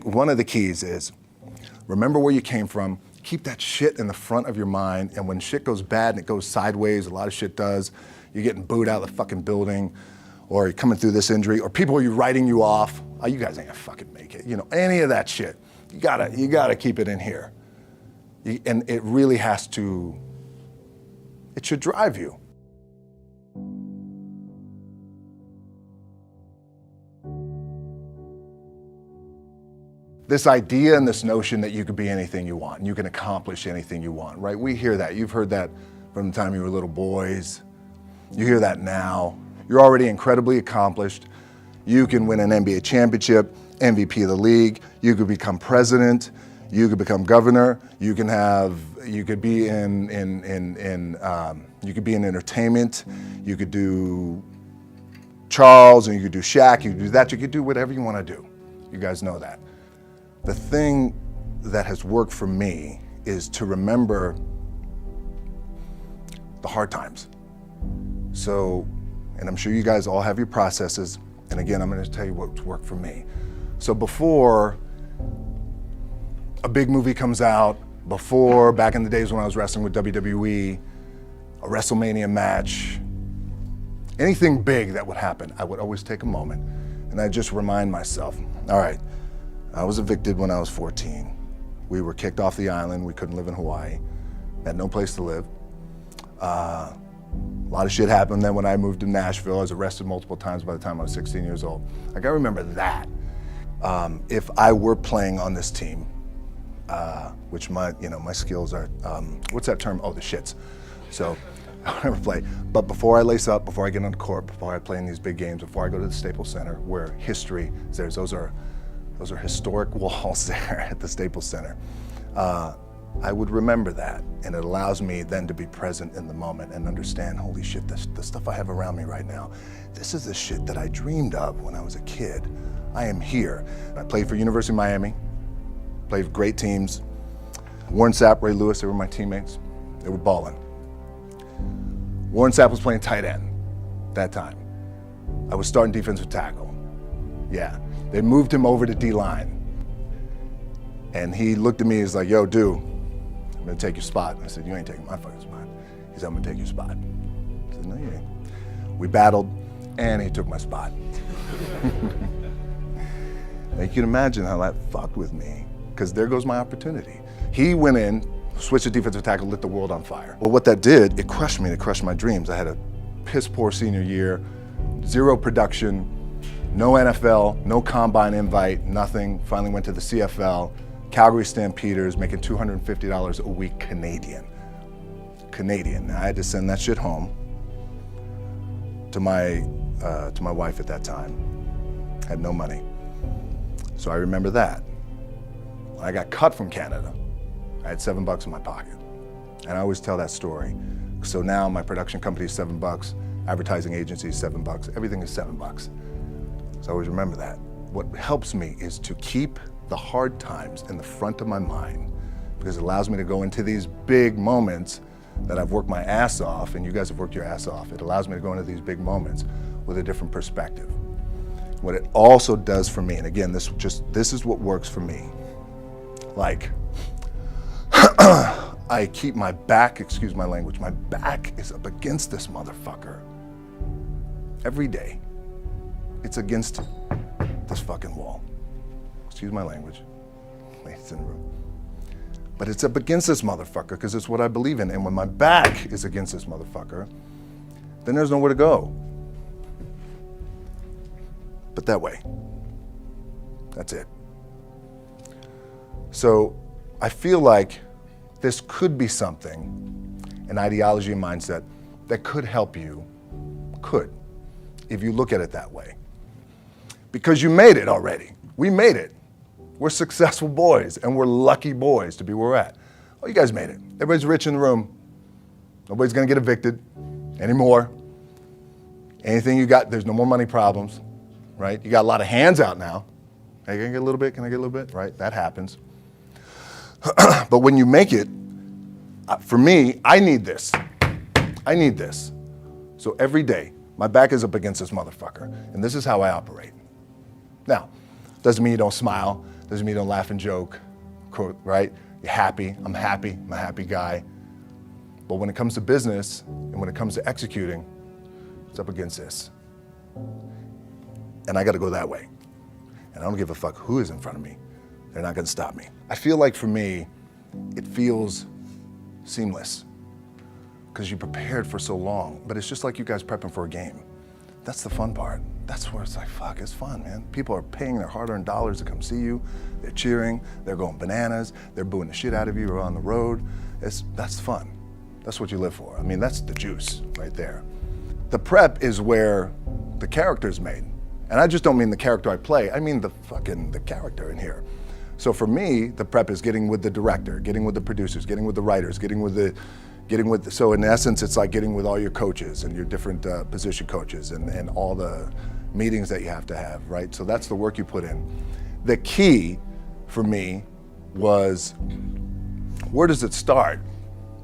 One of the keys is remember where you came from, keep that shit in the front of your mind, and when shit goes bad and it goes sideways, a lot of shit does, you're getting booed out of the fucking building, or you're coming through this injury, or people are writing you off, oh, you guys ain't gonna fucking make it, any of that shit. You gotta keep it in here. And it really has to, it should drive you. This idea and this notion that you could be anything you want, and you can accomplish anything you want, right? We hear that. You've heard that from the time you were little boys. You hear that now. You're already incredibly accomplished. You can win an NBA championship, MVP of the league. You could become president. You could become governor. You could be in entertainment. You could do Charles, and you could do Shaq. You could do that. You could do whatever you want to do. You guys know that. The thing that has worked for me is to remember the hard times. So, and I'm sure you guys all have your processes, and again, I'm gonna tell you what's worked for me. So before a big movie comes out, before, back in the days when I was wrestling with WWE, a WrestleMania match, anything big that would happen, I would always take a moment and I'd just remind myself, all right, I was evicted when I was 14. We were kicked off the island. We couldn't live in Hawaii. Had no place to live. A lot of shit happened then when I moved to Nashville. I was arrested multiple times by the time I was 16 years old. I gotta remember that. If I were playing on this team, which my skills are, what's that term? Oh, the shits. So I never play. But before I lace up, before I get on the court, before I play in these big games, before I go to the Staples Center, where history is there, those are historic walls there at the Staples Center. I would remember that, and it allows me then to be present in the moment and understand, holy shit, the stuff I have around me right now, this is the shit that I dreamed of when I was a kid. I am here. I played for University of Miami, played for great teams. Warren Sapp, Ray Lewis, they were my teammates. They were balling. Warren Sapp was playing tight end that time. I was starting defensive tackle. Yeah. They moved him over to D-line. And he looked at me, he's like, yo, dude, I'm gonna take your spot. And I said, you ain't taking my fucking spot. He said, I'm gonna take your spot. I said, no, you ain't. We battled, and he took my spot. Now you can imagine how that fucked with me, because there goes my opportunity. He went in, switched to defensive tackle, lit the world on fire. Well, what that did, it crushed me, it crushed my dreams. I had a piss poor senior year, zero production, no NFL, no combine invite, nothing. Finally went to the CFL, Calgary Stampeders, making $250 a week Canadian. Now I had to send that shit home to my wife at that time. Had no money. So I remember that. When I got cut from Canada, I had $7 in my pocket. And I always tell that story. So now my production company is $7, advertising agency is $7, everything is $7. So I always remember that. What helps me is to keep the hard times in the front of my mind, because it allows me to go into these big moments that I've worked my ass off, and you guys have worked your ass off. It allows me to go into these big moments with a different perspective. What it also does for me, and again, this is what works for me. Like, I keep my back, excuse my language, my back is up against this motherfucker every day. It's against this fucking wall. Excuse my language, ladies in the room. But it's up against this motherfucker because it's what I believe in. And when my back is against this motherfucker, then there's nowhere to go. But that way. That's it. So I feel like this could be something, an ideology and mindset that could help you, if you look at it that way. Because you made it already. We made it. We're successful boys, and we're lucky boys to be where we're at. Oh, you guys made it. Everybody's rich in the room. Nobody's gonna get evicted anymore. Anything you got, there's no more money problems, right? You got a lot of hands out now. Hey, can I get a little bit? Can I get a little bit? Right, that happens. But when you make it, for me, I need this. I need this. So every day, my back is up against this motherfucker, and this is how I operate. Now, doesn't mean you don't smile, Doesn't mean you don't laugh and joke, right? You're happy, I'm a happy guy. But when it comes to business and when it comes to executing, it's up against this. And I gotta go that way. And I don't give a fuck who is in front of me. They're not gonna stop me. I feel like for me, it feels seamless because you prepared for so long, but it's just like you guys prepping for a game. That's the fun part. That's where it's like, fuck, it's fun, man. People are paying their hard-earned dollars to come see you. They're cheering, they're going bananas, they're booing the shit out of you or on the road. That's fun. That's what you live for. I mean, that's the juice right there. The prep is where the character's made. And I just don't mean the character I play, I mean the character in here. So for me, the prep is getting with the director, getting with the producers, getting with the writers, so in essence, it's like getting with all your coaches and your different position coaches and all the meetings that you have to have, right? So that's the work you put in. The key for me was, where does it start?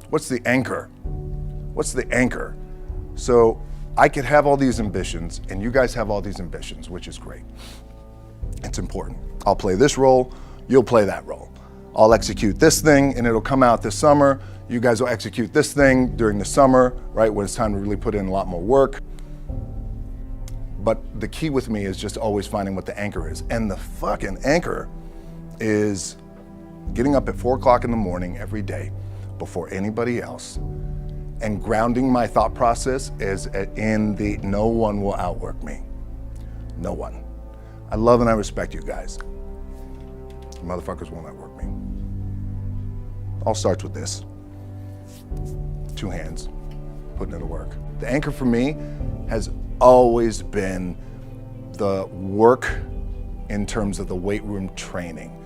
What's the anchor? What's the anchor? So I could have all these ambitions and you guys have all these ambitions, which is great. It's important. I'll play this role, you'll play that role. I'll execute this thing and it'll come out this summer. You guys will execute this thing during the summer, right? When it's time to really put in a lot more work. But the key with me is just always finding what the anchor is. And the fucking anchor is getting up at 4 o'clock in the morning every day before anybody else and grounding my thought process is in the no one will outwork me. No one. I love and I respect you guys. You motherfuckers won't outwork me. All starts with this. 2 hands, putting it to work. The anchor for me has always been the work in terms of the weight room training.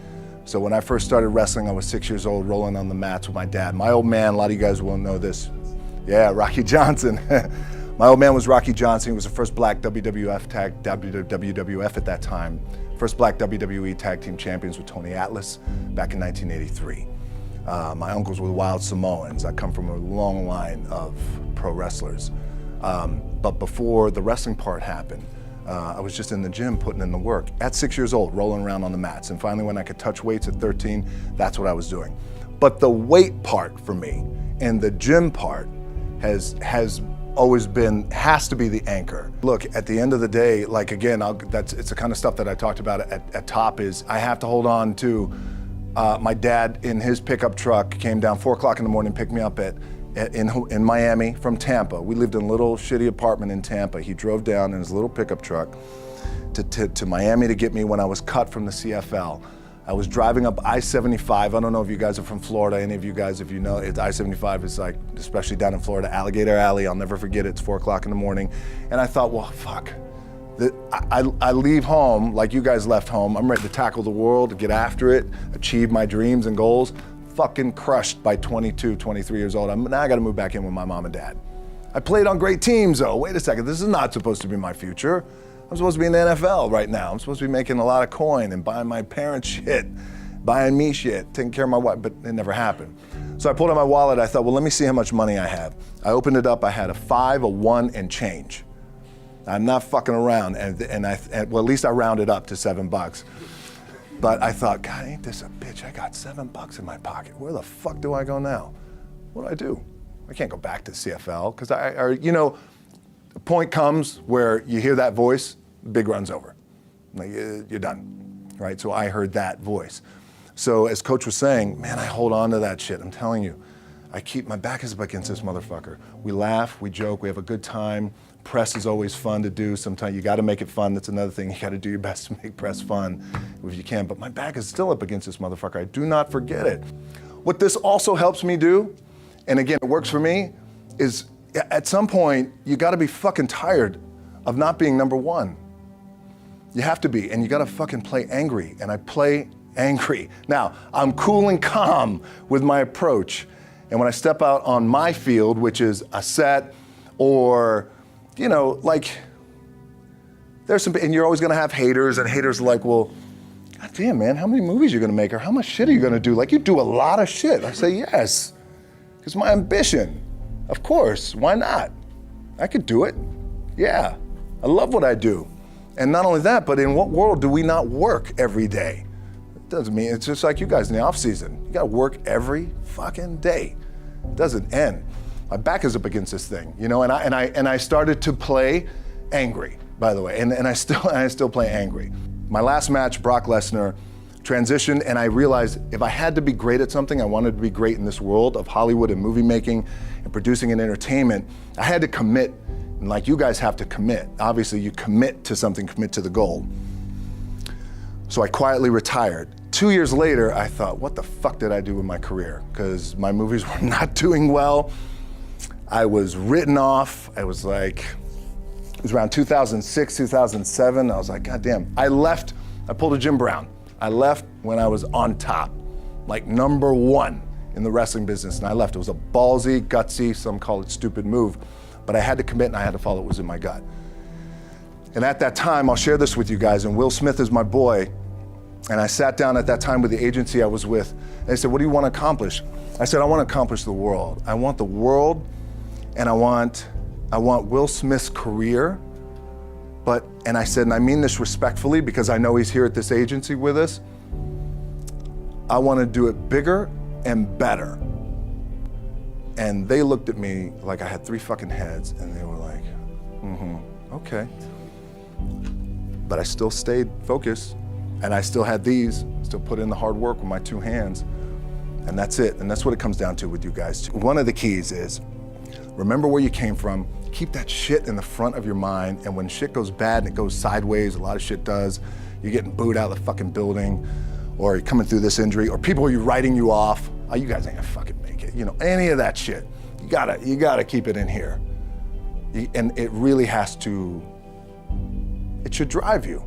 So when I first started wrestling, I was 6 years old, rolling on the mats with my dad. My old man, a lot of you guys will know this. Yeah, Rocky Johnson. My old man was Rocky Johnson. He was the first black WWF at that time. First black WWE tag team champions with Tony Atlas back in 1983. My uncles were wild Samoans. I come from a long line of pro wrestlers. But before the wrestling part happened, I was just in the gym putting in the work. At 6 years old, rolling around on the mats. And finally when I could touch weights at 13, that's what I was doing. But the weight part for me and the gym part has always been, has to be the anchor. Look, at the end of the day, like again, it's the kind of stuff that I talked about at top is I have to hold on to my dad in his pickup truck came down 4 o'clock in the morning, picked me up in Miami from Tampa. We lived in a little shitty apartment in Tampa. He drove down in his little pickup truck to Miami to get me when I was cut from the CFL. I was driving up I-75. I don't know if you guys are from Florida, any of you guys, if you know, I-75 is like, especially down in Florida, Alligator Alley. I'll never forget it. It's 4 o'clock in the morning. And I thought, well, fuck. I leave home like you guys left home. I'm ready to tackle the world, to get after it, achieve my dreams and goals. Fucking crushed by 22, 23 years old. Now I gotta move back in with my mom and dad. I played on great teams though. Wait a second, this is not supposed to be my future. I'm supposed to be in the NFL right now. I'm supposed to be making a lot of coin and buying my parents shit, buying me shit, taking care of my wife, but it never happened. So I pulled out my wallet, I thought, well, let me see how much money I have. I opened it up, I had a 5, a 1, and change. I'm not fucking around, and well, at least I rounded up to $7. But I thought, God, ain't this a bitch? I got $7 in my pocket. Where the fuck do I go now? What do? I can't go back to CFL, because you know, the point comes where you hear that voice, big run's over. Like, you're done, right? So I heard that voice. So as Coach was saying, man, I hold on to that shit. I'm telling you, my back is up against this motherfucker. We laugh, we joke, we have a good time. Press is always fun to do. Sometimes you gotta make it fun. That's another thing. You gotta do your best to make press fun if you can. But my back is still up against this motherfucker. I do not forget it. What this also helps me do, and again, it works for me, is at some point, you gotta be fucking tired of not being number one. You have to be, and you gotta fucking play angry, and I play angry. Now, I'm cool and calm with my approach, and when I step out on my field, which is a set, or, you know, like, there's some, and you're always gonna have haters, and haters are like, well, God damn, man, how many movies are you gonna make, or how much shit are you gonna do? Like, you do a lot of shit. I say, yes, it's my ambition. Of course, why not? I could do it. Yeah, I love what I do. And not only that, but in what world do we not work every day? Doesn't mean, it's just like you guys in the off season. You gotta work every fucking day. It doesn't end. My back is up against this thing, you know, and I started to play angry, by the way, and I still play angry. My last match, Brock Lesnar, transitioned, and I realized if I had to be great at something, I wanted to be great in this world of Hollywood and movie making and producing and entertainment, I had to commit, and like you guys have to commit. Obviously, you commit to something, commit to the goal. So I quietly retired. 2 years later, I thought, what the fuck did I do with my career? Because my movies were not doing well. I was written off. I was like, it was around 2006, 2007. I was like, God damn. I left, I pulled a Jim Brown. I left when I was on top, like #1 in the wrestling business, and I left. It was a ballsy, gutsy, some call it stupid move, but I had to commit and I had to follow what was in my gut. And at that time, I'll share this with you guys, and Will Smith is my boy, and I sat down at that time with the agency I was with, and they said, what do you want to accomplish? I said, I want to accomplish the world. I want the world, and I want Will Smith's career, and I said, and I mean this respectfully because I know he's here at this agency with us, I want to do it bigger and better. And they looked at me like I had 3 fucking heads, and they were like, okay. But I still stayed focused, and I still had still put in the hard work with my 2 hands, and that's it. And that's what it comes down to with you guys. One of the keys is, remember where you came from, keep that shit in the front of your mind, and when shit goes bad and it goes sideways, a lot of shit does, you're getting booed out of the fucking building, or you're coming through this injury, or people are writing you off, oh, you guys ain't gonna fucking make it, you know, any of that shit. You gotta keep it in here. And it really has to, it should drive you.